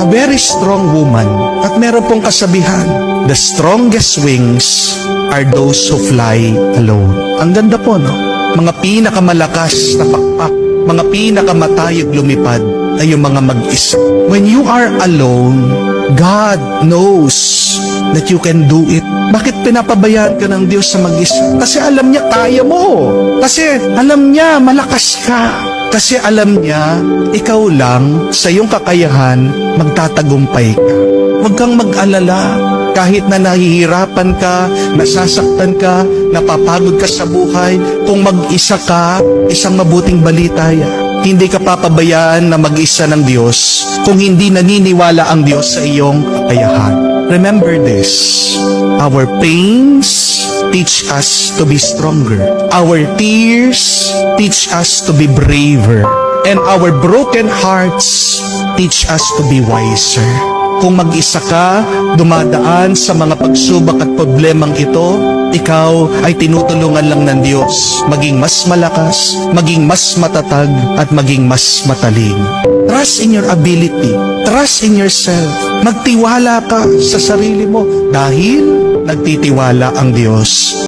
a very strong woman. At meron pong kasabihan, the strongest wings are those who fly alone. Ang ganda po, no? Mga pinakamalakas na pakpak, mga pinakamatayog lumipad ay yung mga mag-isa. When you are alone, God knows that you can do it. Bakit pinapabayaan ka ng Diyos sa mag-isa? Kasi alam niya kaya mo. Kasi alam niya malakas ka. Kasi alam niya ikaw lang sa iyong kakayahan magtatagumpay ka. Huwag kang mag-alala. Kahit na nahihirapan ka, nasasaktan ka, napapagod ka sa buhay, kung mag-isa ka, isang mabuting balita yan. Hindi ka papabayaan na mag-isa ng Diyos kung hindi naniniwala ang Diyos sa iyong kakayahan. Remember this, our pains teach us to be stronger. Our tears teach us to be braver. And our broken hearts teach us to be wiser. Kung mag-isa ka, dumadaan sa mga pagsubok at problemang ito, ikaw ay tinutulungan lang ng Diyos maging mas malakas, maging mas matatag, at maging mas matalino. Trust in your ability. Trust in yourself. Magtiwala ka sa sarili mo dahil nagtitiwala ang Diyos.